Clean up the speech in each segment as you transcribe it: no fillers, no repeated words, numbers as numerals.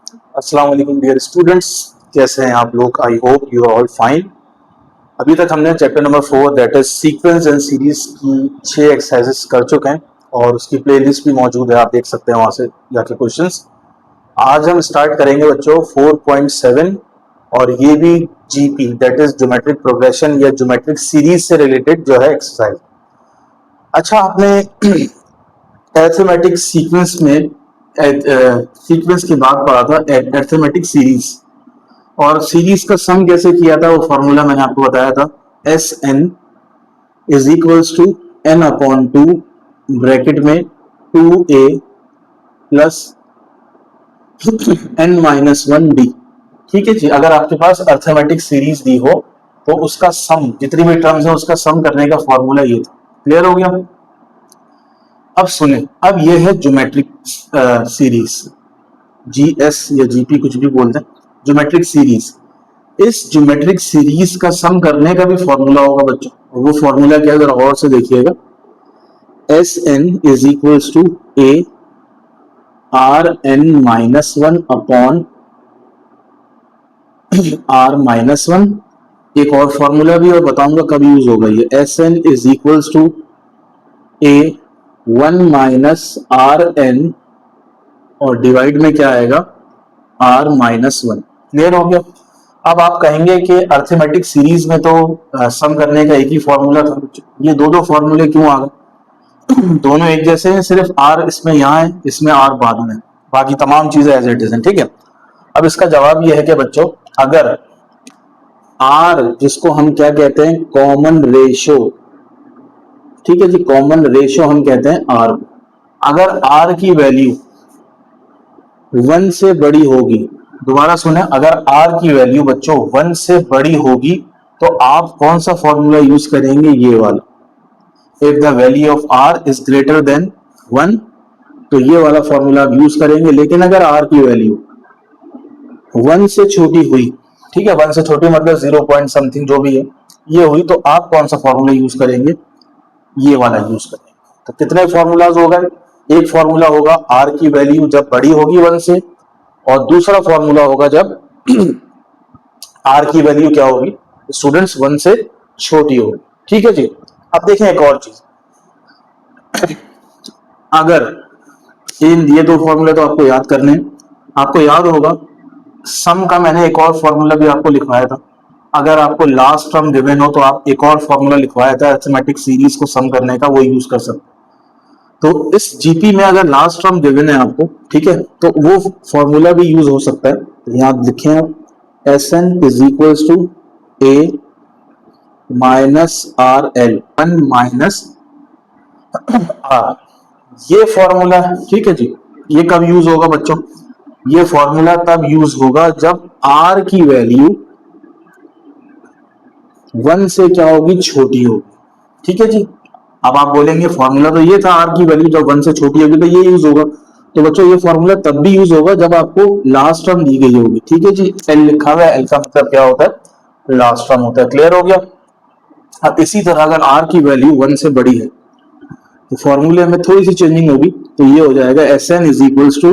अस्सलाम वालेकुम dear students, कैसे हैं आप लोग? I hope you are all fine. अभी तक हमने chapter number 4 that is sequence and series की 6 एक्सरसाइजेस कर चुके हैं और उसकी प्लेलिस्ट भी मौजूद है, आप देख सकते हैं वहां से जाके क्वेश्चंस। आज हम स्टार्ट करेंगे बच्चों 4.7 और ये भी GP that is geometric progression या ज्योमेट्रिक सीरीज से रिलेटेड जो है एक्सरसाइज। अच्छा, आपने अरिथमेटिक सीक्वेंस में सीक्वेंस की बात पढ़ा था, अरिथमेटिक सीरीज, और सीरीज का सम कैसे किया था वो फॉर्मूला मैंने आपको बताया था। S N is equals to N upon two bracket में 2a plus N minus 1b। ठीक है जी, अगर आपके पास अर्थमेटिक सीरीज दी हो तो उसका सम, जितनी भी टर्म्स है उसका सम करने का फॉर्मूला ये था। क्लियर हो गया? अब सुने, अब ये है ज्योमेट्रिक सीरीज, जीएस या जीपी कुछ भी बोलते हैं, ज्योमेट्रिक सीरीज। इस ज्योमेट्रिक सीरीज का सम करने का भी फॉर्मूला होगा बच्चों, और वो फॉर्मूला क्या है जरा गौर से देखिएगा। S N is equals to a r n minus one upon are minus one. एक और फॉर्मूला भी और बताऊंगा कब यूज होगा ये। S N is equals to a one minus are n और डिवाइड में क्या आएगा, आर माइनस वन। क्लियर हो गया? अब आप कहेंगे कि अर्थमेटिक सीरीज में तो सम करने का एक ही फॉर्मूला था, ये दो दो फॉर्मूले क्यों आ गए? दोनों एक जैसे हैं, सिर्फ आर इसमें यहाँ है, इसमें आर बाद में, बाकी तमाम चीजें एज इट इज हैं। ठीक है, अब इसका जवाब ये है कि बच्चों, अगर आर, जिसको हम क्या कहते हैं, कॉमन रेशो, ठीक है जी, कॉमन रेशो हम कहते हैं आर, अगर आर की वैल्यू 1 से बड़ी होगी, दोबारा सुने, अगर आर की वैल्यू बच्चों 1 से बड़ी होगी तो आप कौन सा फॉर्मूला यूज करेंगे, ये वाला। If the value of R is greater than 1 तो ये वाला फॉर्मूला आप यूज करेंगे। लेकिन अगर आर की वैल्यू 1 से छोटी हुई, ठीक है, 1 से छोटी मतलब 0 पॉइंट समथिंग जो भी है, ये हुई, तो आप कौन सा फॉर्मूला यूज करेंगे, ये वाला यूज करेंगे। तो कितने फॉर्मूलाज हो गए? एक फॉर्मूला होगा आर की वैल्यू जब बड़ी होगी 1 से, और दूसरा फॉर्मूला होगा जब आर की वैल्यू क्या होगी स्टूडेंट्स, 1 से छोटी होगी। ठीक है जी। अब देखें एक और चीज, अगर इन ये दो फॉर्मूले तो आपको याद करने हैं, आपको याद होगा सम का मैंने एक और फॉर्मूला भी आपको लिखवाया था। अगर आपको लास्ट टर्म गिवन हो तो आप एक और फॉर्मूला लिखवाया था अरिथमेटिक सीरीज को सम करने का, वो यूज कर सकते। तो इस जीपी में अगर लास्ट टर्म गिवन है आपको, ठीक है, तो वो फॉर्मूला भी यूज हो सकता है। तो यहां लिखें आप, S N is equals to A minus R L, one minus R, ये फॉर्मूला है। ठीक है जी, ये कब यूज होगा बच्चों? ये फॉर्मूला तब यूज होगा जब आर की वैल्यू 1 से क्या होगी, छोटी होगी। ठीक है जी। अब आप बोलेंगे फॉर्मूला तो ये था, आर की वैल्यू जब 1 से छोटी होगी तो ये यूज होगा। तो बच्चों ये फॉर्मूला तब भी यूज होगा जब आपको लास्ट टर्म दी गई होगी। ठीक है जी, एल लिखा हुआ है, एल का मतलब क्या होता है, लास्ट टर्म होता है। क्लियर हो गया? अब इसी तरह अगर आर की वैल्यू 1 से बड़ी है तो फॉर्मूले में थोड़ी सी चेंजिंग होगी, तो ये हो जाएगा S N is equals to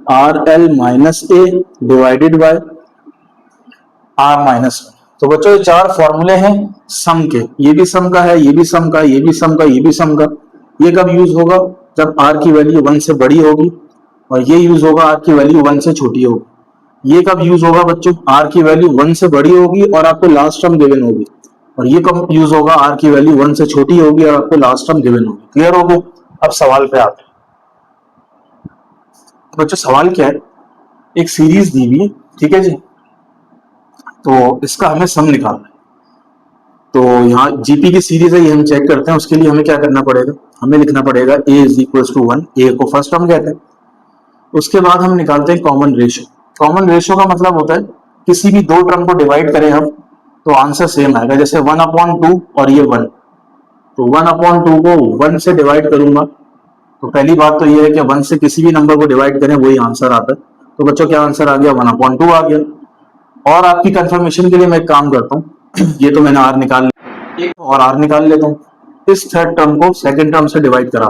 R L minus A divided by R minus one. तो बच्चों ये चार फॉर्मूले हैं सम के, ये भी सम का है, ये भी सम का, ये भी सम का, ये भी सम का। ये कब यूज होगा? जब आर की वैल्यू 1 से बड़ी होगी, और ये यूज होगा आर की वैल्यू 1 से छोटी होगी। ये कब यूज होगा बच्चों? आर की वैल्यू 1 से बड़ी होगी और आपको लास्ट टर्म गिवन होगी। और ये कब यूज होगा? आर की वैल्यू 1 से छोटी होगी और आपको लास्ट टर्म गिवन होगी। क्लियर हो गया? अब सवाल पे आते हैं। बच्चों सवाल क्या है, एक सीरीज दी हुई है, ठीक है जी, तो इसका हमें सम निकालना है। तो यहाँ जीपी की सीरीज है, ये हम चेक करते हैं। उसके लिए हमें क्या करना पड़ेगा, हमें लिखना पड़ेगा a इज इक्वल टू 1, ए को फर्स्ट टर्म कहते हैं। उसके बाद हम निकालते हैं कॉमन रेशियो। कॉमन रेशियो का मतलब होता है किसी भी दो टर्म को डिवाइड करें हम तो आंसर सेम आएगा। जैसे 1/2 और ये 1, तो 1/2 को 1 से डिवाइड करूंगा तो पहली बात तो ये है कि 1 से किसी भी नंबर को डिवाइड करें वही आंसर आता है। तो बच्चों क्या आंसर आ गया, 1/2 आ गया। और आपकी कंफर्मेशन के लिए मैं एक काम करता हूँ, ये तो मैंने आर निकाल लिया, एक और आर निकाल लेता हूँ, इस थर्ड टर्म को सेकंड टर्म से डिवाइड करा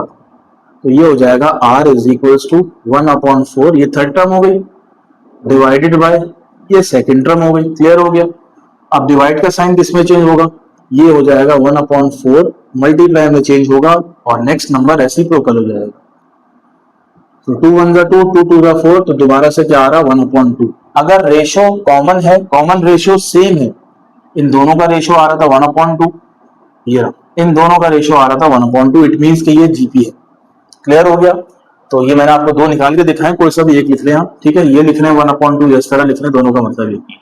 तो ये हो जाएगा r इज इक्वल टू 1/4, ये थर्ड टर्म हो गई। डिवाइडेड बाय ये सेकंड टर्म हो गई, क्लियर हो गया। अब डिवाइड का साइन किसमें चेंज होगा, ये हो जाएगा 1/4 मल्टीप्लाई में चेंज होगा और नेक्स्ट नंबर रेसिप्रोकल हो जाएगा। तो 2 1 जा 2, 2 2 जा 4, तो दोबारा से क्या आ रहा 1/2। अगर रेशो कॉमन है, कॉमन रेशियो सेम है, इन दोनों का रेशियो आ रहा था 1/2, ये इन दोनों का रेशियो आ रहा था 1/2, इट मीन्स कि ये जीपी है। क्लियर हो गया। तो ये मैंने आपको दो निकाल के दिखाए, कोई सा भी एक लिख लें आप, ठीक है। ये लिख रहे हैं 1/2, इस तरह लिख रहे हैं, दोनों का मतलब एक ही।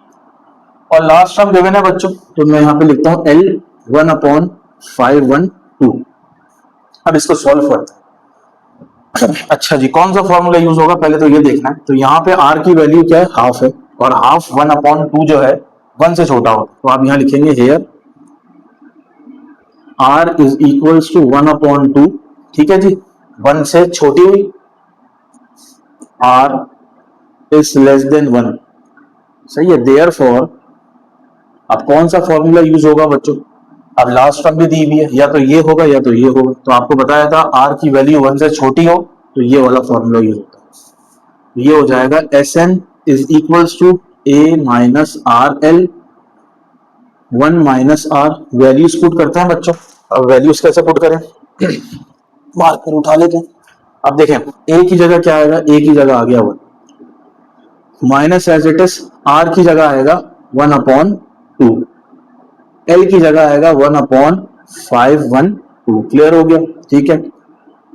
और लास्ट टर्म गिवन है बच्चों, तो मैं यहाँ पे लिखता हूँ L 1/512। अब इसको सॉल्व करते हैं। अच्छा जी, कौन सा फॉर्मूला यूज होगा पहले तो ये देखना है। तो यहाँ पे R की वैल्यू क्या है, हाफ है, और हाफ 1/2 जो है 1 से छोटा होगा, तो आप यहाँ लिखेंगे here R is equals to 1/2, ठीक है जी, 1 से छोटी हुई, R इज लेस देन 1, सही है। देयरफॉर अब कौन सा फॉर्मूला यूज होगा बच्चों, अब लास्ट टर्म भी दी हुई है, या तो ये होगा या तो ये होगा। तो आपको बताया था R की वैल्यू 1 से छोटी हो तो ये वाला फॉर्मूला यूज होता है। ये हो जाएगा Sn is equals to A minus R L 1 minus R. Values put करते हैं बच्चों। अब वैल्यूज कैसे पुट करें, मार्कर उठा लेते हैं। अब देखें A की जगह क्या आएगा, A की जगह आ गया 1, minus as it is R की जगह आएगा 1/2, L की जगह आएगा 1/512। क्लियर हो गया, ठीक है।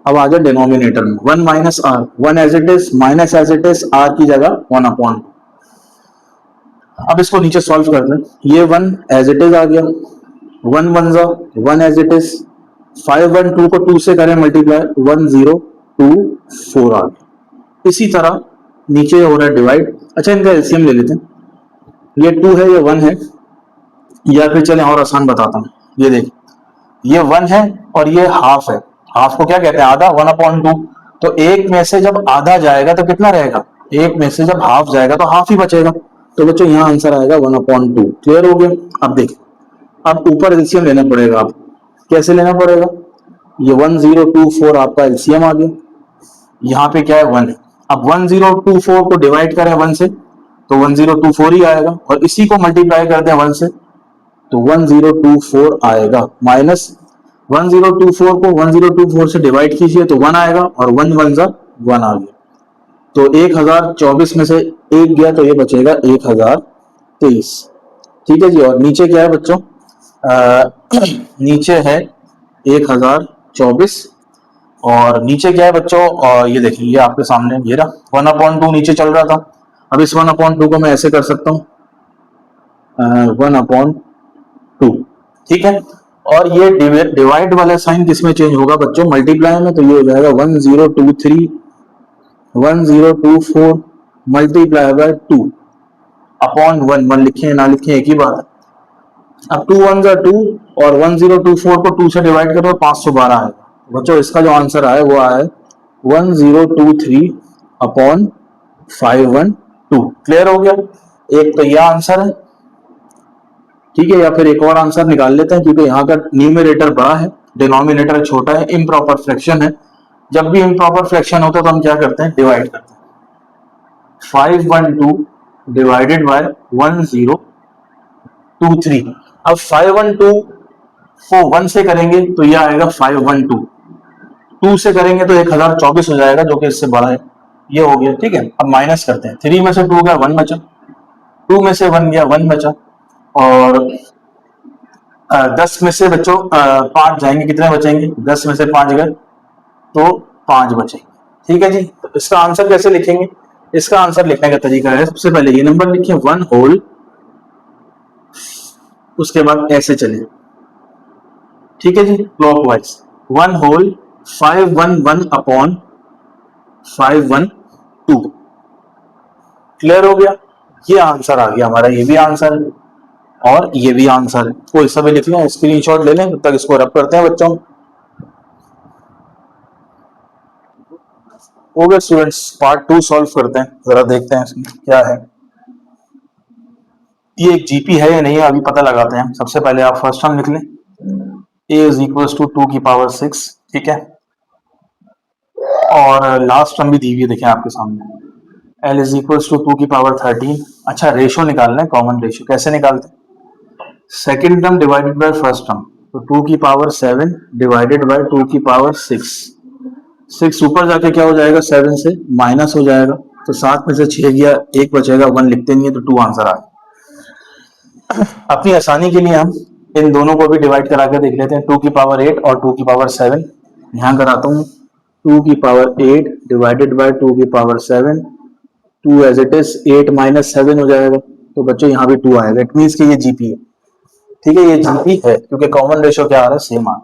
अब आ गया डिनोमिनेटर में 1 minus R, 1 as it is, minus as it is, R की जगह 1/2। अब इसको नीचे सॉल्व कर लें, ये 1 एज इट इज आ गया, 1 1 जा 1 एज इट इज, 512 को 2 से करें मल्टीप्लाई, 1024 आ गया। इसी तरह नीचे हो रहा है डिवाइड। अच्छा इनका एलसीएम ले लेते हैं, ये 2 है, ये 1 है, या फिर चलें और आसान बताता हूँ। ये देख, ये 1 है और ये हाफ है। हाफ को क्या कहते हैं, आधा, 1/2। तो एक में से जब आधा जाएगा तो कितना रहेगा, एक में से जब हाफ जाएगा तो हाफ ही बचेगा। तो बच्चों यहाँ आंसर आएगा 1/2। क्लियर हो गया। अब देखिए, अब ऊपर एलसीएम लेना पड़ेगा आपको। कैसे लेना पड़ेगा, ये 1024 आपका एलसीएम आ गया, यहाँ पे क्या है 1 है। अब 1024 को डिवाइड करें 1 से तो 1024 ही आएगा, और इसी को मल्टीप्लाई कर दें 1 से तो 1024 आएगा, माइनस 1024 को 1024 से डिवाइड कीजिए तो 1 आएगा, और 1 1 जा 1 आ गया। तो 1024 में से एक गया तो ये बचेगा 1023, ठीक है जी। और नीचे क्या है बच्चों, नीचे है 1024, और नीचे क्या है बच्चों, ये देखिए, ये आपके सामने ये रहा 1/2 नीचे चल रहा था। अब इस 1/2 को मैं ऐसे कर सकता हूँ 1/2, ठीक है। और ये डिवाइड वाला साइन किसमें चेंज होगा बच्चों, मल्टीप्लाई में। तो ये हो जाएगा 1024 मल्टीप्लाई बाय 2 अपॉन 1, 1 लिखे ना लिखे एक ही बात है। अब 2 1 जा 2, और 1024 को 2 से डिवाइड करो 512 आएगा। बच्चों इसका जो आंसर आया वो आया 1023 अपॉन 512। क्लियर हो गया। एक तो यह आंसर है, ठीक है। या फिर एक और आंसर निकाल लेते हैं, क्योंकि यहाँ का न्यूमरेटर बड़ा है, डिनोमिनेटर छोटा है, इम्प्रॉपर फ्रैक्शन है। जब भी इम्प्रॉपर फ्रैक्शन होता है तो हम क्या करते हैं, डिवाइड करते हैं। 512 डिवाइडेड बाय 1023। अब 512 को 1 से करेंगे तो यह आएगा 512, 2 से करेंगे तो 1024 हो जाएगा, जो कि इससे बड़ा है। ये हो गया, ठीक है। अब माइनस करते हैं, 3 में से 2 गया 1 बचा, 2 में से 1 गया 1 बचा, और 10 में से बच्चों 5 जाएंगे, कितने बचेंगे, 10 में से 5 गए तो 5 बचेंगे, ठीक है जी। तो इसका आंसर कैसे लिखेंगे, इसका आंसर लिखने का तरीका है, सबसे पहले ये नंबर लिखिए 1 होल, उसके बाद ऐसे चले, ठीक है जी, क्लॉकवाइज 1 होल 511 अपॉन 512। क्लियर हो गया। ये आंसर आ गया हमारा, ये भी आंसर है और ये भी आंसर है। कोई सा भी लिख लें, स्क्रीनशॉट ले लें, तब तक इसको रब करते हैं बच्चों। हो गया स्टूडेंट्स, पार्ट 2 सॉल्व करते हैं, जरा देखते हैं इसमें क्या है। ये एक जीपी है या नहीं है अभी पता लगाते हैं। सबसे पहले आप फर्स्ट टर्म लिख लें, a इज इक्वल टू 2 की पावर 6, ठीक है। और लास्ट टर्म भी दी हुई है, देखें आपके सामने L इज इक्वल्स टू 2 की पावर 13। अच्छा रेशो निकालना है, कॉमन रेशो कैसे निकालते हैं? Second term divided by first term, तो 2 की पावर 7 डिवाइडेड बाय 2 की पावर 6। 6 ऊपर जाके क्या हो जाएगा, 7 से माइनस हो जाएगा, तो 7 में से 6 गया, 1 बचेगा, 1 लिखते नहीं है तो 2 आंसर आ गया। अपनी आसानी के लिए हम इन दोनों को भी डिवाइड करा के देख लेते हैं, 2 की पावर 8 और 2 की पावर 7। यहां कराता हूं, 2 की पावर 8 डिवाइडेड बाय 2 की power 7, 2 as it is, 8 minus 7 हो जाएगा, तो बच्चों यहाँ भी 2 आएगा। इट मीन्स कि ये जीपी है, ठीक है, ये जीपी है क्योंकि कॉमन रेशियो क्या आ रहा है, सेम आ रहा है।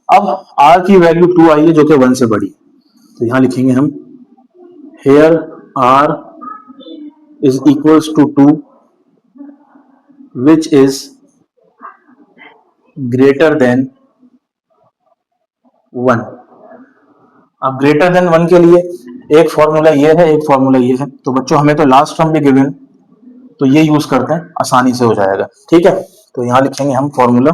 अब आर की वैल्यू 2 आई है जो कि 1 से बड़ी, तो यहां लिखेंगे हम here R is equals to 2 which is greater than 1। अब ग्रेटर देन 1 के लिए एक फॉर्मूला ये है, एक फॉर्मूला ये है, तो बच्चों हमें तो लास्ट टर्म भी गिवन, तो ये यूज करते हैं, आसानी से हो जाएगा, ठीक है। तो यहां लिखेंगे हम formula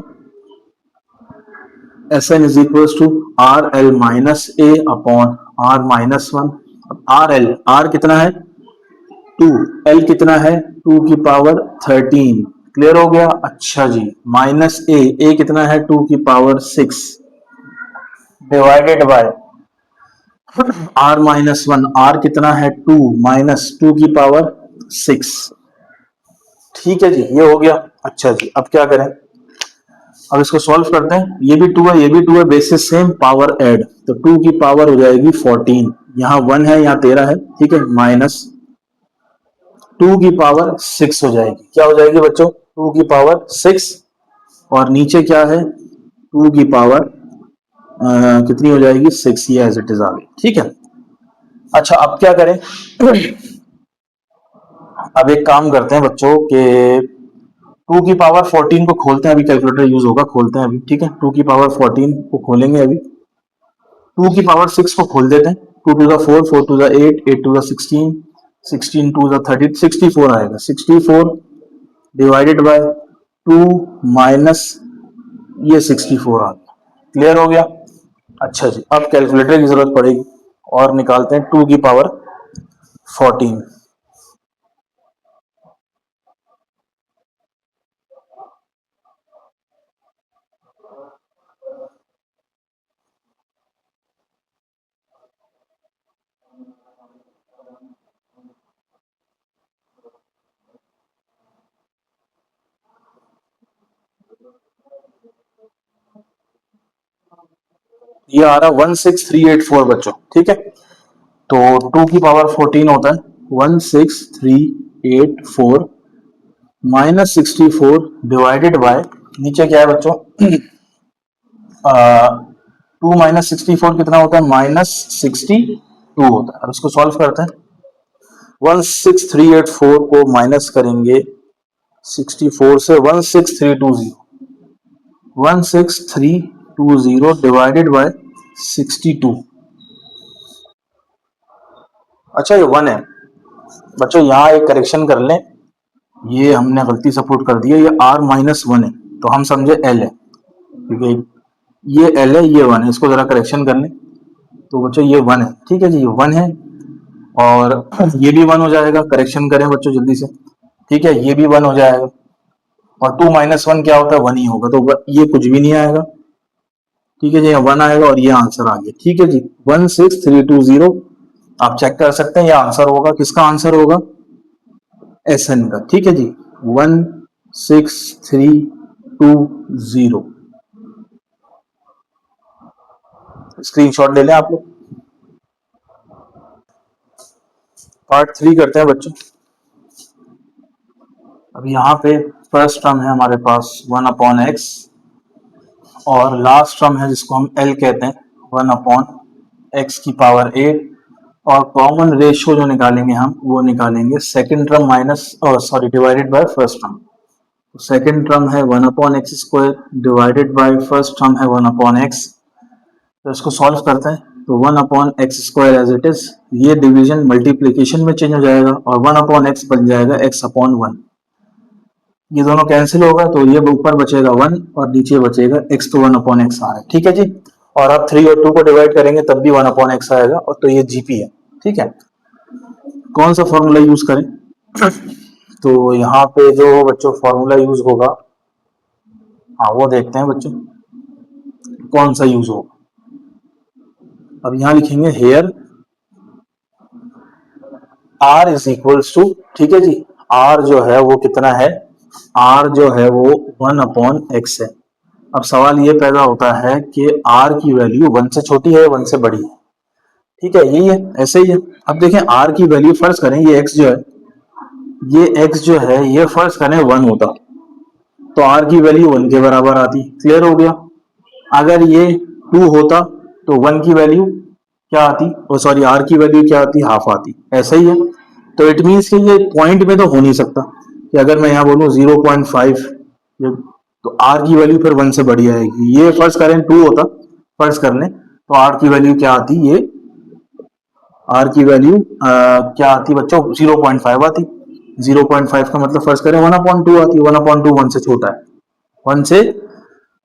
S N is equal to R L minus A upon are minus 1। R L, R कितना है 2, एल कितना है 2 की पावर 13, क्लियर हो गया। अच्छा जी, माइनस ए कितना है 2 की power 6 divided by R minus 1, R कितना है 2 माइनस 2 की पावर 6, ठीक है जी, ये हो गया। अच्छा जी, अब क्या करें, अब इसको सॉल्व करते हैं, ये भी 2 है, ये भी 2 है, बेसिस सेम, पावर ऐड, तो 2 की पावर हो जाएगी 14, यहाँ 1 है, यहाँ 13 है, ठीक है, माइनस 2 की पावर 6 हो जाएगी, क्या हो जाएगी बच्चों 2 की पावर 6, और नीचे क्या है 2 की पावर कितनी हो जाएगी 6, ये एज इट इज आ गई, ठीक है। अच्छा अब क्या करें, अब एक काम करते हैं बच्चों के 2 की पावर 14 को खोलते हैं, अभी कैलकुलेटर यूज होगा, खोलते हैं अभी, ठीक है, 2 की पावर 14 को खोलेंगे अभी, 2 की पावर 6 को खोल देते हैं, 2 to the 4, 4 to the 8, 8 to the 16, 16 to the 30, 64 आएगा, 64 डिवाइडेड बाय 2 माइनस ये 64 आ गया, क्लियर हो गया। अच्छा जी, अब कैलकुलेटर की जरूरत पड़ेगी और निकालते हैं 2 की पावर 14। ये आ रहा 16384 बच्चों, ठीक है, तो 2 की पावर 14 होता है 16384 माइनस 64 डिवाइडेड बाय, नीचे क्या है बच्चों 2 माइनस 64 कितना होता है, -62 होता है। अब इसको सॉल्व करते हैं, 16384 को माइनस करेंगे 64 से, 16320, 16320 डिवाइडेड बाय 62। अच्छा ये 1 है बच्चों, यहाँ एक करेक्शन कर लें, ये हमने गलती से पुट कर दिया, ये r माइनस 1 है, तो हम समझे l है, क्योंकि ये l है, ये 1 है, इसको जरा करेक्शन कर लें, तो बच्चों ये 1 है, ठीक है जी, ये 1 है, और ये भी 1 हो जाएगा, करेक्शन करें बच्चों जल्दी से, ठीक है, ये भी 1 हो जाएगा, और 2 माइनस 1 क्या होता है 1 ही होगा, तो ये कुछ भी नहीं आएगा, ठीक है जी, 1 आएगा और ये आंसर आ गया, ठीक है जी, 16320 आप चेक कर सकते हैं, ये आंसर होगा, किसका आंसर होगा, एस एन का, ठीक है जी, 16320, स्क्रीनशॉट ले लें आप लोग। पार्ट 3 करते हैं बच्चों। अब यहाँ पे फर्स्ट टर्म है हमारे पास 1 अपॉन एक्स, और लास्ट टर्म है जिसको हम एल कहते हैं 1 अपॉन एक्स की पावर 8, और कॉमन रेशियो जो निकालेंगे हम वो निकालेंगे second term minus sorry divided by first term. Second term है 1 upon X square divided by first term है 1 अपॉन एक्स, तो इसको सॉल्व करते हैं, तो 1 upon X square as it is, ये डिवीजन मल्टीप्लीकेशन में चेंज हो जाएगा, और 1 अपॉन एक्स बन जाएगा एक्स अपॉन 1, ये दोनों कैंसिल होगा, तो ये ऊपर बचेगा 1 और नीचे बचेगा x, तो 1 अपॉन एक्स आ रहा है, ठीक है जी, और अब 3 और 2 को डिवाइड करेंगे तब भी 1 अपॉन एक्स आएगा, और तो ये जीपी है, ठीक है। कौन सा फॉर्मूला यूज करें? तो यहाँ पे जो बच्चों फॉर्मूला यूज होगा, हाँ वो देखते हैं बच्चों कौन सा यूज होगा। अब यहाँ लिखेंगे here R is equals to, ठीक है जी, आर जो है वो कितना है, आर जो है वो 1/x है। अब सवाल ये पैदा होता है कि आर की वैल्यू 1 से छोटी है 1 से बड़ी है, ठीक है, यही है, ऐसे ही है। अब देखें आर की वैल्यू फर्ज करें, ये x जो है, ये x जो है ये फर्ज करें 1 होता तो आर की वैल्यू 1 के बराबर आती, क्लियर हो गया। अगर ये 2 होता तो 1 की वैल्यू क्या आती, ओ सॉरी आर की वैल्यू क्या आती, हाफ आती, ऐसा ही है। तो इट मीन्स कि ये पॉइंट में तो हो नहीं सकता कि अगर मैं यहाँ बोलूँ 0.5 तो आर की वैल्यू फिर 1 से बड़ी आएगी। ये फर्ज करें 2 होता, फर्ज कर लें, तो आर की वैल्यू क्या आती, ये आर की वैल्यू क्या आती बच्चों, 0.5 आती। 0.5 का मतलब फर्ज करें 1/2 आती, 1/2 1 से छोटा है, 1 से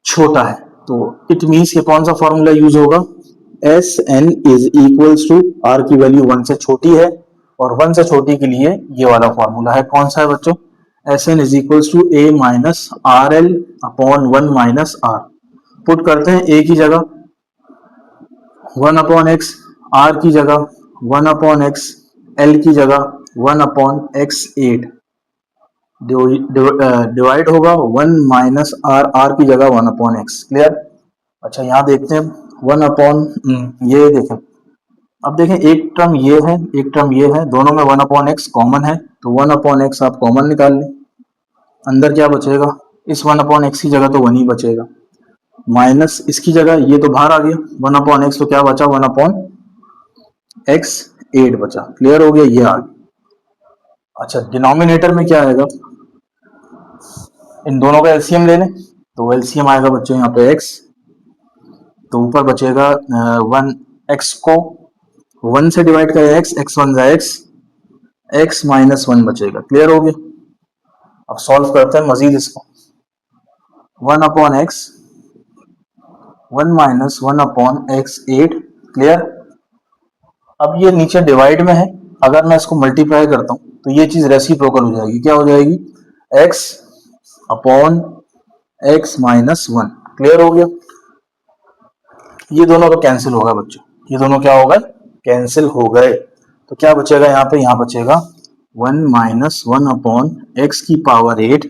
छोटा है। तो इट मीन्स कि कौन सा फॉर्मूला यूज होगा, S N is equals to, R की वैल्यू 1 से छोटी है और 1 से छोटी के लिए ये वाला फॉर्मूला है, कौन सा है बच्चों, S N is equals to A minus R L upon 1 minus R. Put करते हैं ए की जगह 1/x, आर की जगह 1/x, एल की जगह 1/x8, डिवाइड होगा 1 माइनस आर, आर की जगह 1/x, क्लियर। अच्छा यहाँ देखते हैं 1 अपॉन, ये देखें, अब देखें एक टर्म ये है एक टर्म ये है, दोनों में 1/x कॉमन है, तो 1/x आप कॉमन निकाल लें, अंदर क्या बचेगा, इस 1/x की जगह तो 1 ही बचेगा, माइनस इसकी जगह ये तो बाहर आ गया 1/x, तो क्या बचा 1/x8 बचा, क्लियर हो गया, ये आ गया। अच्छा डिनोमिनेटर में क्या आएगा, इन दोनों का एलसीएम ले लें, तो एलसीएम आएगा बच्चों यहाँ पे x, तो ऊपर बचेगा 1, x को 1 से डिवाइड करें x 1 जा x माइनस 1 बचेगा, क्लियर हो गया। अब सॉल्व करते हैं मजीद इसको, 1/x 1 माइनस 1/x8, क्लियर। अब ये नीचे डिवाइड में है, अगर मैं इसको मल्टीप्लाई करता हूं तो ये चीज रेसिप्रोकल हो जाएगी, क्या हो जाएगी, x upon x minus 1, clear हो गया। ये दोनों तो कैंसिल होगा बच्चों, ये दोनों क्या होगा, कैंसिल हो गए, तो क्या बचेगा यहाँ पे, यहाँ बचेगा 1 माइनस 1/x की पावर 8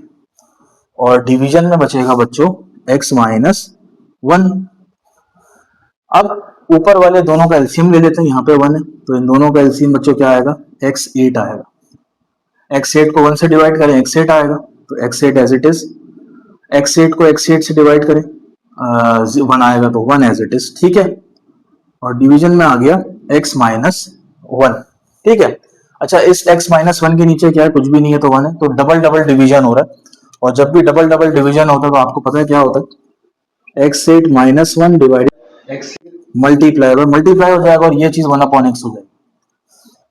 और डिवीजन में बचेगा बच्चों x माइनस 1। अब ऊपर वाले दोनों का एलसीएम ले लेते हैं, यहाँ पे 1 है तो इन दोनों का एलसीएम बच्चों क्या आएगा, x8 आएगा, x8 को 1 से डिवाइड करें x8 आएगा, तो x8 as it is, x8 को x8 से डिवाइड करें 1 आएगा, तो 1 एज इट इज, ठीक है। और डिवीजन में आ गया x माइनस 1, ठीक है। अच्छा इस x माइनस 1 के नीचे क्या है, कुछ भी नहीं है तो 1 है, तो डबल डबल डिवीजन हो रहा है, और जब भी डबल डबल डिवीजन होता है तो आपको पता है क्या होता है, x8 minus 1 divide x multiply हो जाएगा और ये चीज 1/x हो जाएगी,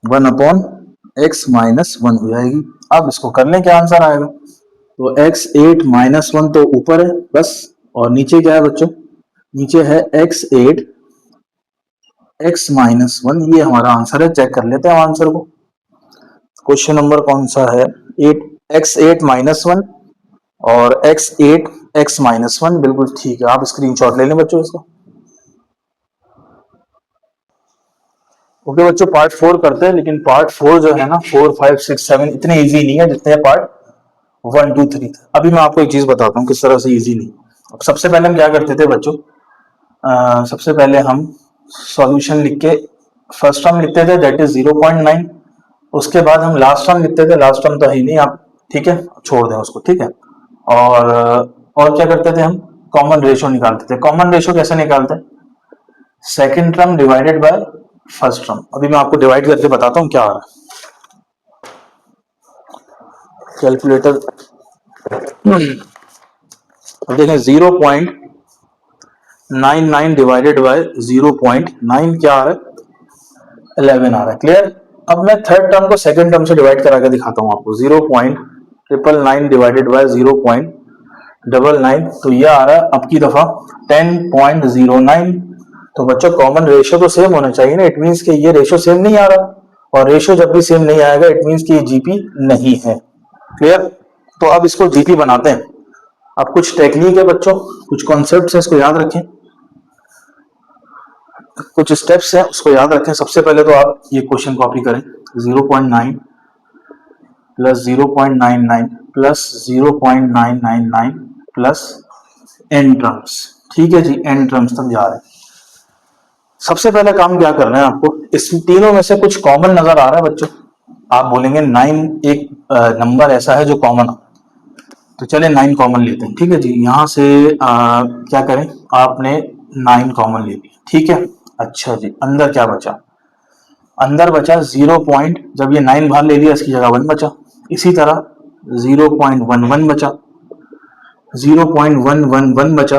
1/x माइनस 1 हो जाएगी। अब इसको करने क्या आंसर आएगा, तो x8 माइनस 1 तो ऊपर है बस, और नीचे क्या है बच्चों, नीचे है x8 x माइनस 1, ये हमारा आंसर है। चेक कर लेते हैं आंसर को, क्वेश्चन नंबर कौन सा है, 8x8 माइनस 1 और x8 x माइनस 1, बिल्कुल ठीक है, आप स्क्रीनशॉट ले लें बच्चों इसको। ओके बच्चों पार्ट 4 करते हैं, लेकिन पार्ट 4 जो है ना 4 5 6 7 इतने इजी नहीं है जितने पार्ट 1 2 3। अभी मैं आपको एक चीज बताता हूँ किस तरह से इजी नहीं। अब सबसे पहले हम क्या करते थे बच्चों, सबसे पहले हम सॉल्यूशन लिख के फर्स्ट टर्म लिखते थे दैट इज 0.9, उसके बाद हम लास्ट टर्म लिखते थे, लास्ट टर्म तो है ही नहीं आप, ठीक है छोड़ दें उसको, ठीक है। और क्या करते थे हम, कॉमन रेशियो निकालते थे। कॉमन रेशियो कैसे निकालते हैं, second term divided by first term. अभी मैं आपको डिवाइड करके बताता हूं क्या आ रहा है, कैलकुलेटर देखें 0.99 डिवाइडेड बाय 0.9 क्या आ रहा है, 11 आ रहा है, क्लियर। अब मैं थर्ड टर्म को सेकंड टर्म से डिवाइड करा के दिखाता हूं आपको, 0.999 डिवाइडेड बाय 0.99, तो ये आ रहा है अब की दफा 10.09। तो बच्चों कॉमन रेशियो तो सेम होना चाहिए ना, इट मींस कि ये रेशियो सेम नहीं आ रहा, और रेशियो जब भी सेम नहीं आएगा इट मीन्स कि ये जीपी नहीं है। क्लियर? तो अब इसको जीपी बनाते हैं। अब कुछ टेक्निक है बच्चों, कुछ कॉन्सेप्ट्स है, इसको याद रखें, कुछ स्टेप्स हैं उसको याद रखें। सबसे पहले तो आप ये क्वेश्चन कॉपी करें, 0.9 plus 0.99 plus 0.999 plus N terms. ठीक है जी, एन टर्म्स तक जा रहे हैं। सबसे पहला काम क्या करना है आपको, इस तीनों में से कुछ कॉमन नजर आ रहा है बच्चों। आप बोलेंगे 9 एक नंबर ऐसा है जो कॉमन, तो चले 9 कॉमन लेते हैं। ठीक है जी, यहां से क्या करें, आपने 9 कॉमन ले लिया। ठीक है, अच्छा जी, अंदर क्या बचा, अंदर बचा 0 पॉइंट, जब ये 9 बाहर ले लिया इसकी जगह 1 बचा। इसी तरह 0.11 बचा, 0.111 बचा,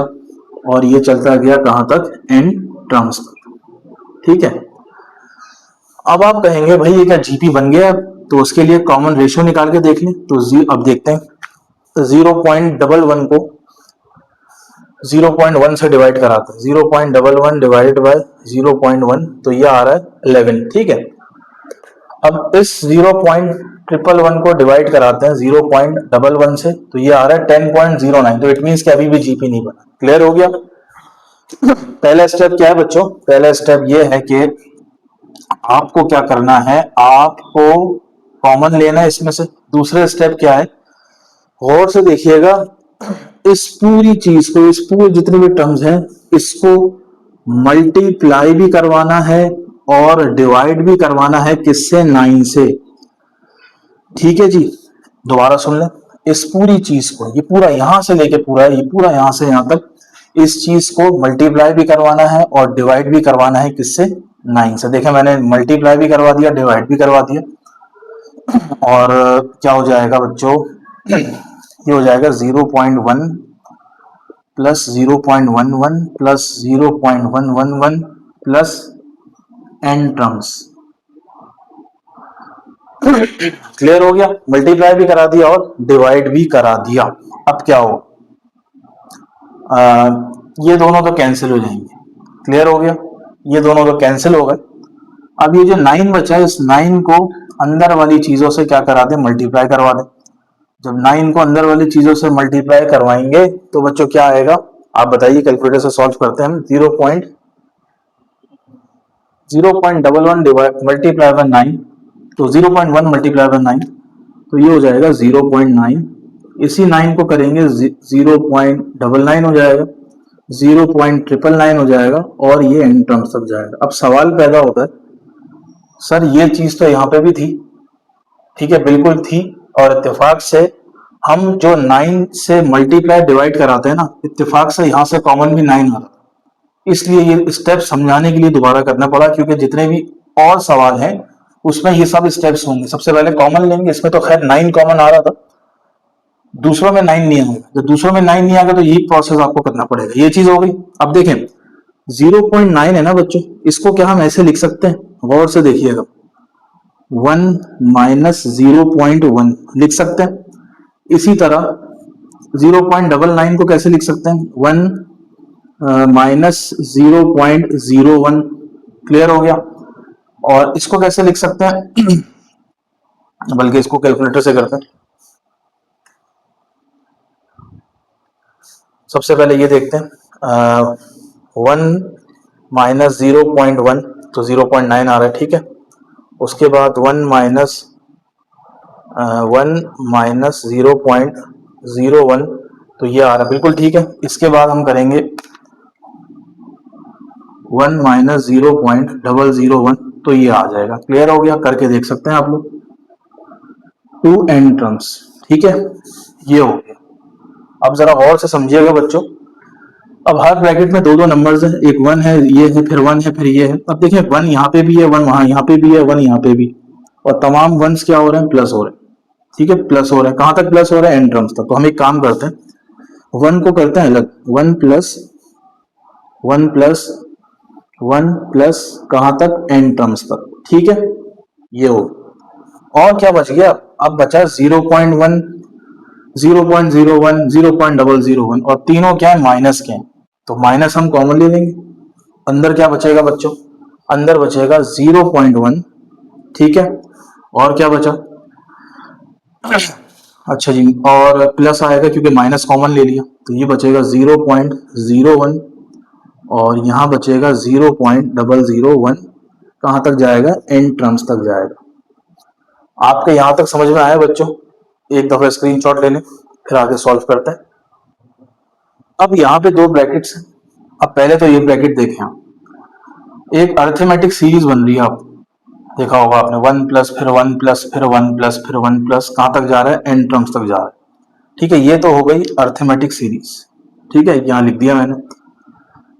और ये चलता गया कहां तक, एन टर्म्स तक। ठीक है, अब आप कहेंगे भाई ये क्या जीपी बन गया, तो उसके लिए कॉमन रेशियो निकाल के देख लें। तो अब देखते हैं, 0.11 को 0.1 से डिवाइड कराते हैं, 0.11 डिवाइड बाय 0.1, तो ये आ रहा है 11। ठीक है, अब इस 0.111 को डिवाइड कराते हैं 0.11 से, तो ये आ रहा है 10.09। तो इट मीन्स कि अभी भी जीपी नहीं बना। क्लियर हो गया? पहला स्टेप क्या है बच्चों, पहला स्टेप ये है कि आपको क्या करना है, आपको कॉमन लेना है इसमें से। दूसरा स्टेप क्या है, गौर से देखिएगा, इस पूरी चीज को, इस पूरे जितने भी टर्म्स हैं, इसको मल्टीप्लाई भी करवाना है और डिवाइड भी करवाना है, किससे, 9 से। ठीक है जी, दोबारा सुन लें, इस पूरी चीज को, ये पूरा यहां से लेके पूरा, ये पूरा यहां से यहां तक, इस चीज को मल्टीप्लाई भी करवाना है और डिवाइड भी करवाना है, किससे, 9 से। देखें, मैंने मल्टीप्लाई भी करवा दिया, डिवाइड भी करवा दिया, और क्या हो जाएगा बच्चों, ये हो जाएगा 0.1 plus 0.11 plus 0.111 plus N terms. Clear हो गया? मल्टीप्लाई भी करा दिया और डिवाइड भी करा दिया। अब क्या हो, ये दोनों तो कैंसिल हो जाएंगे। क्लियर हो गया? ये दोनों तो कैंसिल हो गए। अब ये जो 9 बचा है, इस 9 को अंदर वाली चीजों से क्या करा दे, मल्टीप्लाई करवा दे। जब 9 को अंदर वाली चीजों से मल्टीप्लाई करवाएंगे तो बच्चों क्या आएगा, आप बताइए, कैलकुलेटर से सॉल्व करते हैं हम। 0.11 डिवाइड मल्टीप्लाई बाय 9, तो 0.1 मल्टीप्लाई बाय 9, तो ये हो जाएगा 0.9। इसी 9 को करेंगे 0.99 हो जाएगा, 0.999 हो जाएगा, और ये एन टर्म्स तक जाएगा। अब सवाल पैदा होता है, सर ये चीज तो यहाँ पे भी थी। ठीक है, बिल्कुल थी, और इत्तेफाक से हम जो 9 से मल्टीप्लाई डिवाइड कराते हैं ना, इत्तेफाक से यहाँ से कॉमन भी 9 आ रहा था। इसलिए ये स्टेप समझाने के लिए दोबारा करना पड़ा, क्योंकि जितने भी और सवाल हैं उसमें ये सब स्टेप्स होंगे। सबसे पहले कॉमन लेंगे, इसमें तो खैर 9 कॉमन आ रहा था, दूसरों में 9 नहीं आएगा। जब दूसरों में 9 नहीं आएगा तो यही प्रोसेस आपको करना पड़ेगा। ये चीज हो गई। अब देखें, 0.9 है ना बच्चों, इसको क्या हम ऐसे लिख सकते हैं, गौर से देखिएगा, 1 माइनस 0.1 लिख सकते हैं। इसी तरह 0.99 को कैसे लिख सकते हैं, 1 माइनस 0.01। क्लियर हो गया? और इसको कैसे लिख सकते हैं, बल्कि इसको कैलकुलेटर से करते हैं। सबसे पहले ये देखते हैं, 1 माइनस 0.1, तो 0.9 आ रहा है। ठीक है, उसके बाद 1 माइनस 0.01, तो ये आ रहा है, बिल्कुल ठीक है। इसके बाद हम करेंगे 1 माइनस 0.001, तो ये आ जाएगा। क्लियर हो गया? करके देख सकते हैं आप लोग, 2 एन टर्म्स। ठीक है, ये हो गया। अब जरा गौर से समझिएगा बच्चों, अब हर ब्रैकेट में 2 नंबर्स हैं, एक 1 है, ये है, फिर 1 है, फिर ये है। अब देखिए 1 यहाँ पे भी है, 1 वहां यहाँ पे भी है, 1 यहाँ पे भी, और तमाम 1s क्या हो रहे हैं, प्लस हो रहे हैं। ठीक है, प्लस हो रहे हैं, कहां तक प्लस हो रहे हैं, एन टर्म्स तक। तो हम एक काम करते हैं, 1 को करते हैं अलग, 1 प्लस 1 प्लस कहां तक, एन टर्म्स तक। ठीक है, ये हो। और क्या बच गया, अब बचा 0.1, 0.01, 0.001, और तीनों क्या है, माइनस के हैं, तो माइनस हम कॉमन ले लेंगे। अंदर क्या बचेगा बच्चों, अंदर बचेगा 0.1 ठीक है, और क्या बचा, अच्छा जी, और प्लस आएगा क्योंकि माइनस कॉमन ले लिया, तो ये बचेगा 0.01 और यहाँ बचेगा 0.001, कहाँ तक जाएगा, एन टर्म्स तक जाएगा। आपके यहाँ तक समझ में आया बच्चों? एक दफा स्क्रीनशॉट ले लें, फिर आगे सॉल्व करते हैं। अब यहाँ पे दो ब्रैकेट्स हैं। अब पहले तो ये ब्रैकेट देखें आप, एक अरिथमेटिक सीरीज बन रही है, आप देखा होगा आपने, 1 प्लस फिर 1 प्लस फिर 1 प्लस फिर 1 प्लस, कहाँ तक जा रहा है, एन टर्म्स तक जा रहा है। ठीक है, ये तो हो गई अरिथमेटिक सीरीज। ठीक है, यहाँ लिख दिया मैंने।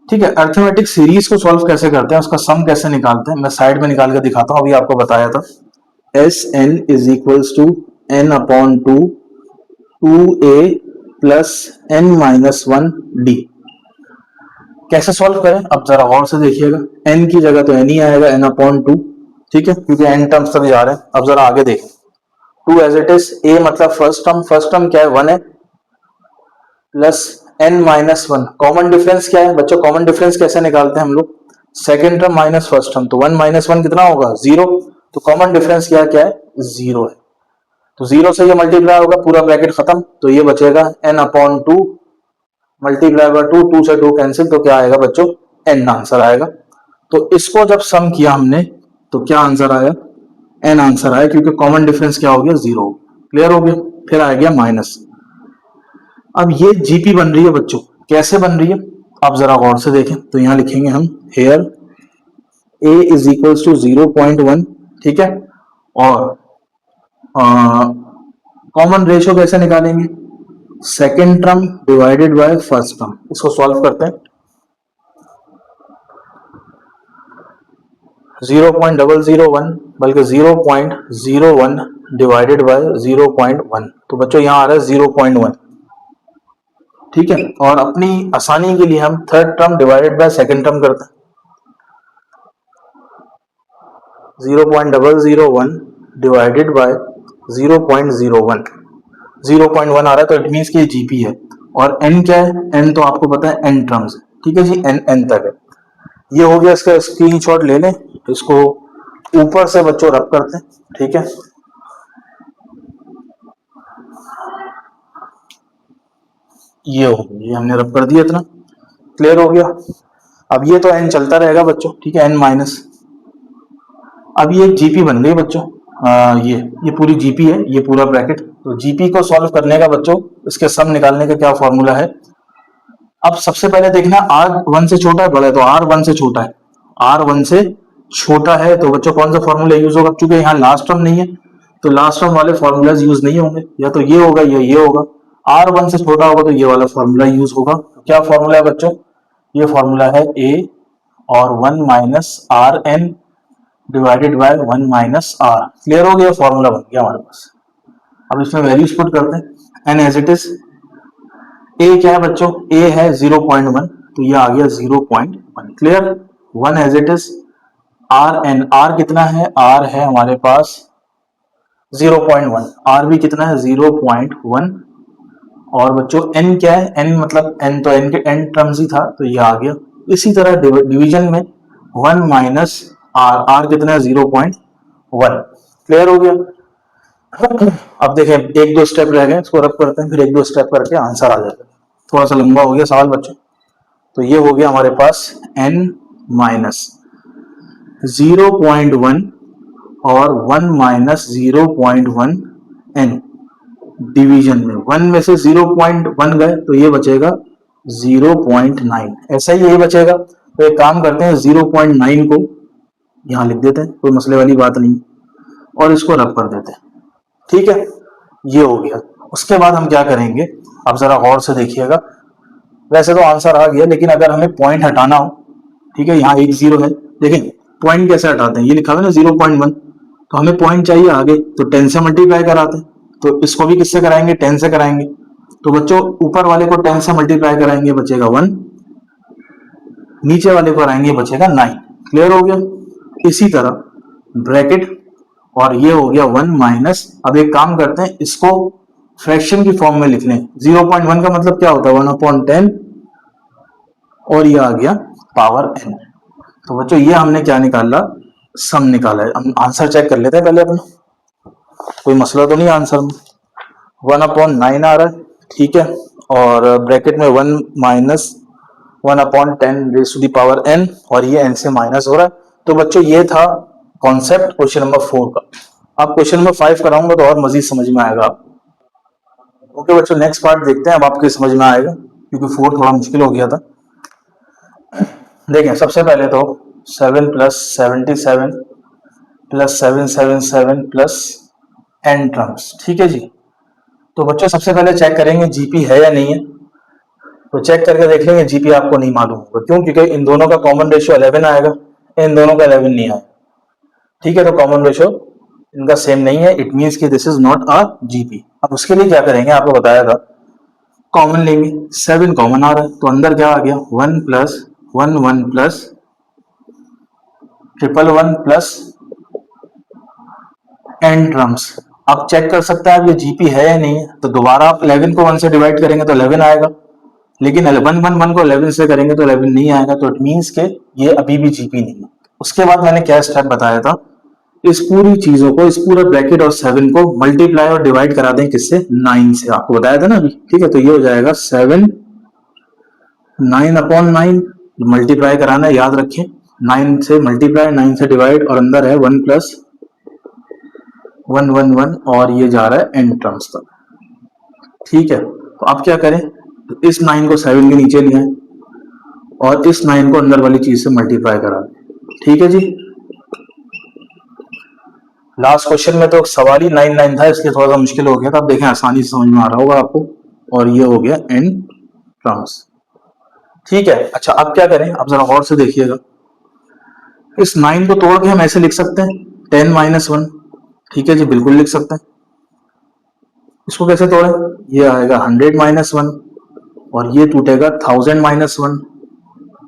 ठीक है, अरिथमेटिक सीरीज को सॉल्व कैसे करते हैं, उसका सम कैसे निकालते हैं, मैं साइड में निकाल के दिखाता हूँ। अभी आपको बताया था S N is equals to N upon two 2a plus N minus 1 D. कैसे सॉल्व करें, अब जरा गौर से देखिएगा, n की जगह तो n ही आएगा, n अपॉन टू। ठीक है, क्योंकि n टर्म्स तक जा रहे हैं। अब जरा आगे देखें, 2 एज इट इज, a मतलब फर्स्ट टर्म क्या है, 1 है, plus n minus 1, common difference क्या है बच्चों, कॉमन डिफरेंस कैसे निकालते हैं हम लोग, second term minus first term, तो 1 माइनस 1 कितना होगा, 0, तो कॉमन डिफरेंस क्या है, 0 है, तो 0 से ये मल्टीप्लाई होगा, पूरा ब्रैकेट खत्म, तो ये बचेगा n upon two multiply by 2, 2 से 2 कैंसिल, तो क्या आएगा बच्चों, n आंसर आएगा। तो इसको जब सम किया हमने तो क्या आंसर आया, n आंसर आया, क्योंकि कॉमन डिफरेंस क्या हो गया, 0। क्लियर हो गया, फिर आ गया माइनस। अब ये जीपी बन रही है बच्चों, कैसे बन रही है, आप जरा गौर से देखें, तो यहां लिखेंगे हम here a is equals to 0.1, ठीक है, और कॉमन रेशियो कैसे निकालेंगे, second term divided by first term. इसको सॉल्व करते हैं, 0.001 बल्कि 0.01 डिवाइडेड बाय 0.1, तो बच्चों यहां आ रहा है 0.1। ठीक है, और अपनी आसानी के लिए हम third term divided by second term करते हैं, 0.001 डिवाइडेड बाय 0.01, 0.1 आ रहा है, तो इट मीन्स कि जीपी है। और n क्या है, n तो आपको पता है n टर्म्स है। ठीक है जी, n तक है। ये हो गया, इसका स्क्रीनशॉट ले लें, इसको ऊपर से बच्चों रब करते हैं। ठीक है, ये हो गया, ये हमने रब कर दिया, इतना क्लियर हो गया। अब ये तो n चलता रहेगा बच्चों, ठीक है, n माइनस। अब ये जीपी बन गई बच्चों, ये पूरी जीपी है, ये पूरा ब्रैकेट। तो जीपी को सॉल्व करने का बच्चों, इसके सम निकालने का क्या फॉर्मूला है। अब सबसे पहले देखना, r 1 से छोटा है बड़ा है, तो r 1 से छोटा है, r 1 से छोटा है, तो बच्चों कौन सा फॉर्मूला यूज होगा, क्योंकि यहाँ लास्ट टर्म नहीं है, तो लास्ट टर्म वाले फॉर्मूलाज यूज नहीं होंगे, या तो ये होगा या ये होगा। r 1 से छोटा होगा तो ये वाला फॉर्मूला यूज होगा। क्या फॉर्मूला है बच्चों, ये फॉर्मूला है a और 1 minus are N divided by 1 minus R. Clear हो गया, फॉर्मूला बन गया हमारे पास। अब इसमें वैल्यूज पुट करते हैं, n as it is, a क्या है बच्चों, a है 0.1, तो ये आ गया 0.1। Clear, 1 as it is, R N, R कितना है, आर है हमारे पास 0.1, आर भी कितना है 0.1, और बच्चों n क्या है, n मतलब n तो n के n टर्म्स ही था, तो ये आ गया। इसी तरह डिवीजन में 1 माइनस आर, आर कितना है 0.1। क्लियर हो गया। अब देखें, एक दो स्टेप रह गए, इसको रब करते हैं, फिर एक दो स्टेप करके आंसर आ जाएगा। थोड़ा सा लंबा हो गया सवाल बच्चों। तो ये हो गया हमारे पास n माइनस 0.1 और 1 माइनस 0.1 n डिवीजन में 1 में से 0.1 गए तो ये बचेगा 0.9, ऐसा ही यही बचेगा। तो एक काम करते हैं, 0.9 को यहां लिख देते हैं, कोई मसले वाली बात नहीं, और इसको रब कर देते हैं। ठीक है, ये हो गया। उसके बाद हम क्या करेंगे, अब जरा गौर से देखिएगा, वैसे तो आंसर आ गया, लेकिन अगर हमें पॉइंट हटाना हो, ठीक है, यहाँ एक 0 है, देखें पॉइंट कैसे हटाते हैं, ये लिखा हुआ है ना 0.1, तो हमें पॉइंट चाहिए आगे, तो 10 से मल्टीप्लाई कराते हैं, तो इसको भी किससे कराएंगे, 10 से कराएंगे। तो बच्चों ऊपर वाले को 10 से मल्टीप्लाई कराएंगे, बचेगा 1, नीचे वाले को कराएंगे, बचेगा 9। क्लियर हो गया। इसी तरह ब्रैकेट, और ये हो गया 1 माइनस, अब एक काम करते हैं, इसको फ्रैक्शन की फॉर्म में लिख लें। 0.1 का मतलब क्या होता है, 1/10, और ये आ गया पावर n। तो बच्चों ये हमने क्या निकाला, सम निकाला है। हम आंसर चेक कर लेते हैं पहले अपना, कोई मसला तो नहीं आंसर में। 1/9 आ रहा है, ठीक है, और ब्रैकेट में 1 माइनस 1/10⁻n, और ये n से माइनस हो रहा है। तो बच्चों ये था कॉन्सेप्ट क्वेश्चन नंबर 4 का। अब क्वेश्चन नंबर 5 कराऊंगा तो और मजीद समझ में आएगा आप। ओके बच्चों, नेक्स्ट पार्ट देखते हैं, अब आपके समझ में आएगा, क्योंकि 4 थोड़ा मुश्किल हो गया था। देखें, सबसे पहले तो 7 + 77 + 777 + n टर्म्स, ठीक है जी। तो बच्चों सबसे पहले चेक करेंगे जीपी है या नहीं है। तो चेक करके देख लेंगे, जीपी आपको नहीं मालूम होगा, क्यों? क्योंकि इन दोनों का कॉमन रेशियो 11 आएगा, इन दोनों का 11 नहीं आएगा, ठीक है। तो कॉमन रेशियो इनका सेम नहीं है, इट मीन्स कि this is not a GP. अब उसके लिए क्या करेंगे, आपको बताया था, कॉमन लेंगे। 7 कॉमन आ रहा है, तो अंदर क्या आ गया, 1 + 1 1 + 111 + n टर्म्स। आप चेक कर सकते हैं आप ये जीपी है या नहीं है। तो दोबारा आप 11 को 1 से डिवाइड करेंगे तो 11 आएगा, लेकिन 11 1 को 11 से करेंगे तो 11 नहीं आएगा। तो इट मीन्स के ये अभी भी जीपी नहीं है। उसके बाद मैंने क्या स्टेप बताया था, इस पूरी चीजों को, इस पूरे ब्रैकेट और 7 को मल्टीप्लाई और डिवाइड करा दें किससे, 9 से। आपको बताया था ना अभी, ठीक है। तो ये हो जाएगा 7 9/9, मल्टीप्लाई कराना है, याद रखें, 9 से मल्टीप्लाई, 9 से डिवाइड, और अंदर है 1 + 111, और ये जा रहा है n टर्म्स तक, ठीक है। तो आप क्या करें, इस 9 को 7 के नीचे ले आए और इस 9 को अंदर वाली चीज से मल्टीप्लाई करा दें, ठीक है जी। लास्ट क्वेश्चन में तो सवाल ही 9 9 था, इसलिए थोड़ा सा मुश्किल हो गया था। अब देखें, आसानी से समझ में आ रहा होगा आपको, और ये हो गया n टर्म्स, ठीक है। अच्छा, अब क्या करें, अब जरा गौर से देखिएगा, इस 9 को तोड़ के हम ऐसे लिख सकते हैं 10 - 1, ठीक है जी, बिल्कुल लिख सकते हैं। इसको कैसे तोड़े, ये आएगा 100 - 1, और ये टूटेगा 1000 - 1,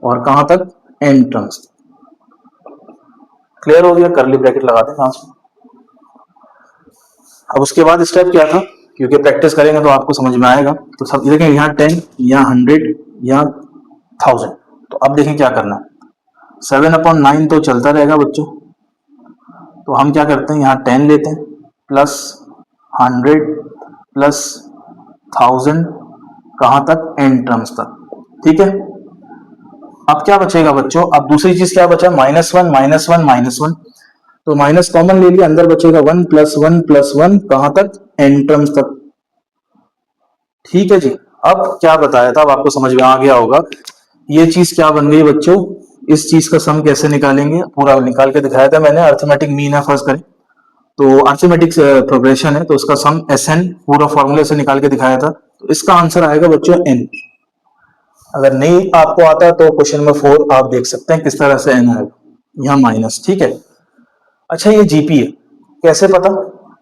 और कहां तक, n टर्म्स। क्लियर हो गया, करली ब्रैकेट लगा दें लास्ट में। अब उसके बाद स्टेप क्या था, क्योंकि प्रैक्टिस करेंगे तो आपको समझ में आएगा। तो सब देखें, यहाँ 10, यहाँ 100, यहाँ 1000। तो अब देखें क्या करना है, 7/9 तो चलता रहेगा बच्चों। तो हम क्या करते हैं, यहाँ 10 लेते हैं, प्लस 100 प्लस 1000, कहां तक, n टर्म्स तक, ठीक है। अब क्या बचेगा बच्चों, अब दूसरी चीज क्या बचा, -1 -1 -1। तो माइनस कॉमन ले लिया, अंदर बचेगा 1 + 1 + 1, कहां तक, n टर्म्स तक, ठीक है जी। अब क्या बताया था, अब आपको समझ में आ गया होगा, ये चीज क्या बन गई बच्चों, इस चीज का सम कैसे निकालेंगे, पूरा निकाल के दिखाया था मैंने। अर्थमेटिक मीन है, फर्स्ट करें तो अर्थमेटिक प्रोग्रेशन है, तो उसका सम SN पूरा फॉर्मूले से निकाल के दिखाया था। तो इसका आंसर आएगा बच्चों n। अगर नहीं आपको आता तो क्वेश्चन नंबर 4 आप देख सकते हैं किस तरह से n आएगा, यहाँ माइनस, ठीक है। अच्छा, ये जीपी है, कैसे पता,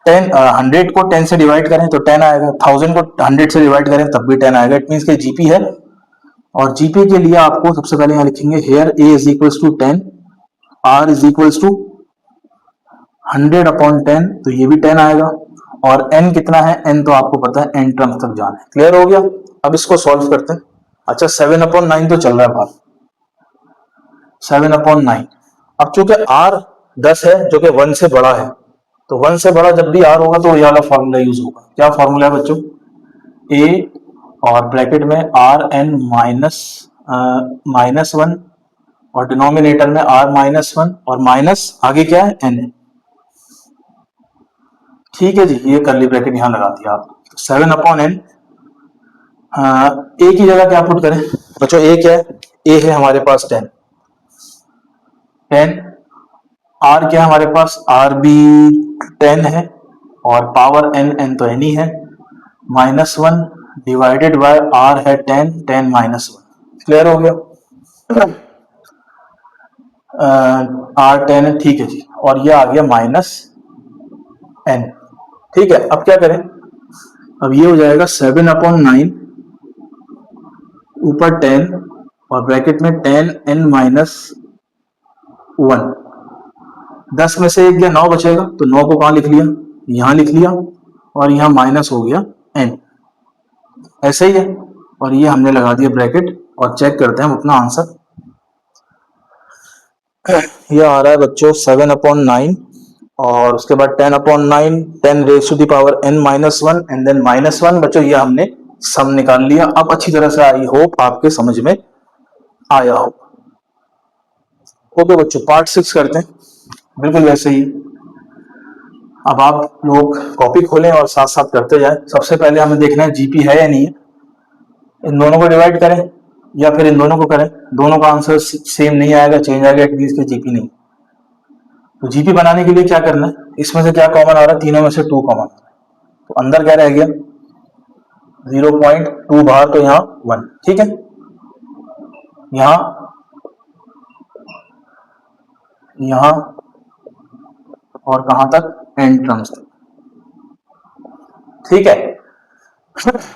100 को 10 से डिवाइड करें तो 10 आएगा, 1000 को 100 से डिवाइड करें तब भी 10 आएगा, इट मीन्स के जीपी है। और जीपी के लिए आपको सबसे पहले यहाँ लिखेंगे, हेयर a = 10, r = 100/10, तो ये भी 10 आएगा। और n कितना है, n तो आपको पता है, n टर्म्स तक जाना है। क्लियर हो गया, अब इसको सॉल्व करते हैं। अच्छा, 7/9 तो चल रहा है बाहर, 7/9। अब चूंकि r 10 है, जो कि 1 से बड़ा है, तो 1 से बड़ा जब भी r होगा तो ये वाला फॉर्मूला यूज होगा। क्या फॉर्मूला है बच्चों, a और ब्रैकेट में rn -1, और डिनोमिनेटर में r -1, और माइनस आगे क्या है, n है, ठीक है जी। ये करली ब्रैकेट यहां लगा दिया आप, 7/n। a की जगह क्या पुट करें बच्चों, a क्या है, a है हमारे पास 10, r क्या है हमारे पास, r भी 10 है, और पावर n तो n ही है, -1 डिवाइडेड बाय r है 10 10 -1। क्लियर हो गया, r 10 है, ठीक है जी। और ये आ गया -n, ठीक है। अब क्या करें, अब ये हो जाएगा 7/9 ऊपर 10, और ब्रैकेट में 10n -1। 10 में से 1 गया, 9 बचेगा, तो 9 को कहां लिख लिया, यहां लिख लिया, और यहां माइनस हो गया n, ऐसे ही है। और ये हमने लगा दिया ब्रैकेट, और चेक करते हैं हम अपना आंसर। ये आ रहा है बच्चों 7/9 और उसके बाद 10/9, 10 raise to the power n minus one and then -1। बच्चों ये हमने सम निकाल लिया। अब अच्छी तरह से आई होप आपके समझ में आया हो। ओके बच्चों, पार्ट 6 करते हैं बिल्कुल वैसे ही। अब आप लोग कॉपी खोलें और साथ साथ करते जाएं। सबसे पहले हमें देखना है जीपी है या नहीं है। इन दोनों को डिवाइड करें या फिर इन दोनों को करें, दोनों का आंसर सेम नहीं आएगा, चेंज आएगा, एटलीस्ट जीपी नहीं। तो जीपी बनाने के लिए क्या करना है, इसमें से क्या कॉमन आ रहा है, तीनों में से 2 कॉमन आ रहा है। तो अंदर क्या रह गया 0.2 बाहर, तो यहाँ 1। ठीक है, यहाँ यहाँ और कहां तक, एंड टर्म्स तक। ठीक है,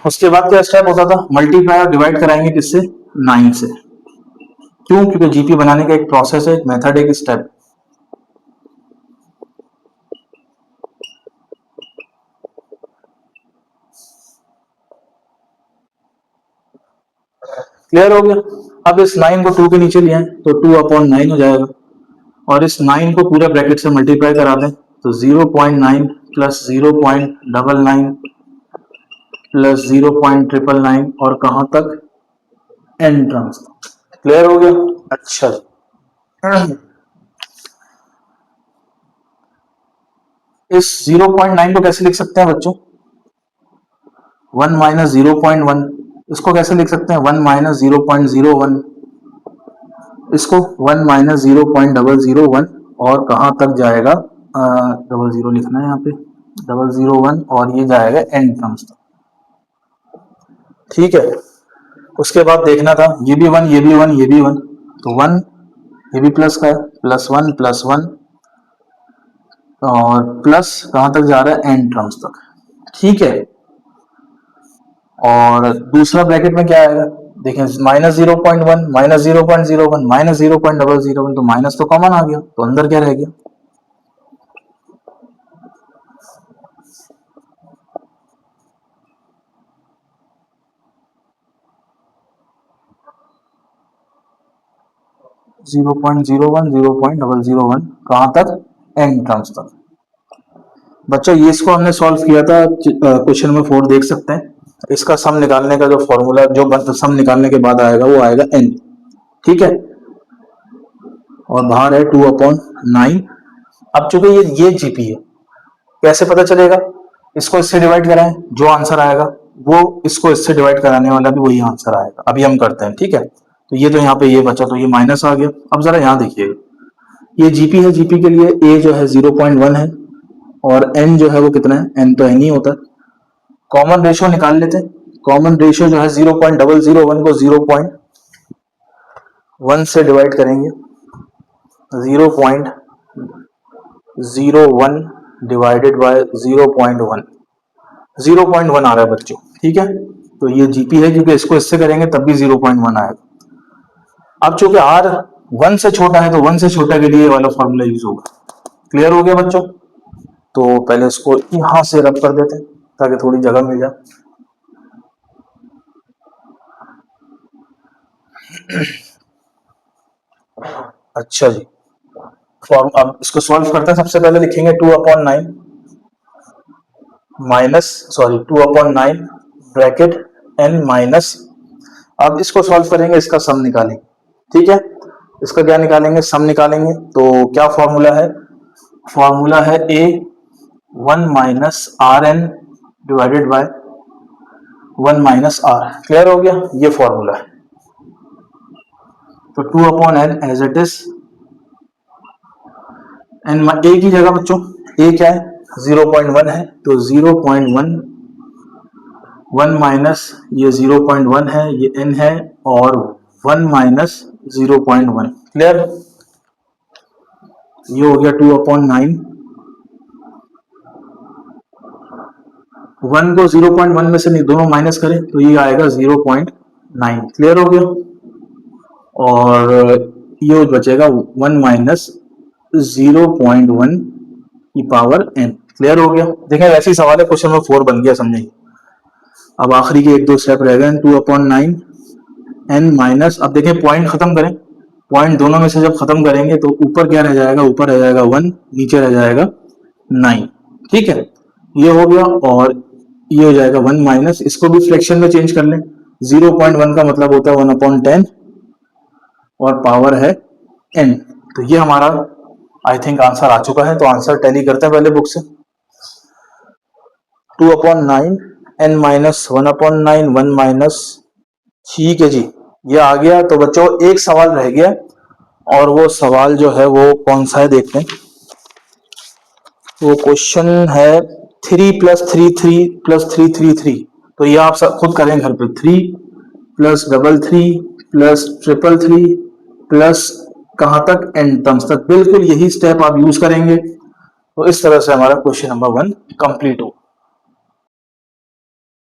उसके बाद क्या स्टेप होता था, मल्टीप्लाई और डिवाइड कराएंगे किससे, 9 से। क्यों, क्योंकि जीपी बनाने का एक प्रोसेस है, एक मेथड, एक स्टेप। क्लियर हो गया। अब इस 9 को 2 के नीचे लिया है तो 2/9 हो जाएगा, और इस 9 को पूरे ब्रैकेट से मल्टीप्लाई करा दें तो 0.9 प्लस 0.99 प्लस 0.999 और कहां तक, एन टर्म्स। क्लियर हो गया। अच्छा, इस 0.9 को कैसे लिख सकते हैं बच्चों, 1 माइनस 0.1। इसको कैसे लिख सकते हैं, 1 माइनस 0.01। इसको 1 माइनस 0.001 और कहां तक जाएगा, 00 लिखना है यहाँ पे, 001 और ये जाएगा एन टर्म्स तक। ठीक है, उसके बाद देखना था ये भी 1, ये भी 1, ये भी 1, तो 1 ये भी प्लस का है, +1 +1 और प्लस कहां तक जा रहा है, एन टर्म्स तक। ठीक है, और दूसरा ब्रैकेट में क्या आएगा, देखें -0.1 -0.01 -0.001, तो माइनस तो कॉमन आ गया, तो अंदर क्या रह गया, (0.01 कहां तक, एन टर्म्स तक। बच्चों ये इसको हमने सॉल्व किया था, क्वेश्चन में 4 देख सकते हैं। इसका सम निकालने का जो फॉर्मूला, जो सम निकालने के बाद आएगा वो आएगा n। ठीक है, और बाहर है 2/9। अब चूंकि ये जीपी है, कैसे पता चलेगा, इसको इससे डिवाइड कराएं, जो आंसर आएगा वो इसको इससे डिवाइड कराने वाला भी वही आंसर आएगा। अभी हम करते हैं। ठीक है, तो ये तो यहाँ पे ये बचा, तो ये माइनस आ गया। अब जरा यहाँ देखिएगा, ये जीपी है, जीपी के लिए ए जो है 0.1 है और एन जो है वो कितना है, एन तो एन ही होता है। कॉमन रेशियो निकाल लेते हैं। कॉमन रेशियो जो है 0.001 को 0.1 से डिवाइड करेंगे, 0.01 डिवाइडेड बाय 0.1, 0.1 आ रहा है बच्चों। ठीक है, तो ये जीपी है, क्योंकि इसको इससे करेंगे तब भी 0.1 आएगा। अब चूंकि आर 1 से छोटा है तो 1 से छोटा के लिए वाला फॉर्मूला यूज होगा। क्लियर हो गया बच्चों, तो पहले इसको यहां से रब कर देते हैं ताकि थोड़ी जगह मिल जाए। अच्छा जी, अब इसको सॉल्व करते हैं। सबसे पहले लिखेंगे 2/9 2/9 ब्रैकेट n माइनस। अब इसको सॉल्व करेंगे, इसका सम निकालेंगे। ठीक है, इसका क्या निकालेंगे, सम निकालेंगे। तो क्या फॉर्मूला है, फॉर्मूला है a 1 minus are N divided by 1 minus R. Clear हो गया, ये फॉर्मूला है। तो 2/n as it is, N A की जगह बच्चों ए क्या है, 0.1 है, तो 0.1, 1 माइनस ये 0.1 है, ये n है, और 1 माइनस 0.1। क्लियर, ये हो गया 2/9। 1 को 0.1 में से नहीं, दोनों माइनस करें तो ये आएगा 0.9। क्लियर हो गया, और ये बचेगा 1 माइनस 0.1 की पावर n। क्लियर हो गया। देखें वैसे ही सवाल है, क्वेश्चन में 4 बन गया, समझेंगे। अब आखिरी के 1-2 स्टेप रह गए। 2/9 n माइनस, अब देखें पॉइंट खत्म करें पॉइंट दोनों में से जब खत्म करेंगे तो ऊपर क्या रह जाएगा, ऊपर रह जाएगा 1, नीचे रह जाएगा 9। ठीक है, ये हो गया। और ये हो जाएगा 1 माइनस, इसको भी फ्रैक्शन में चेंज कर लें। 0.1 का मतलब होता है 1/10 और पावर है n। तो ये हमारा आई थिंक आंसर आ चुका है। तो आंसर टैली करते हैं पहले बुक से। 2/9 n माइनस 1/9 1 माइनस, ठीक है जी, ये आ गया। तो बच्चों एक सवाल रह गया और वो सवाल जो है वो कौन सा है देखते हैं। वो क्वेश्चन है 3 + 3 3 + 3 3 3। तो ये आप सब खुद करें घर पे। 3 + 3 3 + 3 3 प्लस कहां तक, एंड टर्म्स तक। बिल्कुल यही स्टेप आप यूज करेंगे। तो इस तरह से हमारा क्वेश्चन नंबर 1 कंप्लीट हो।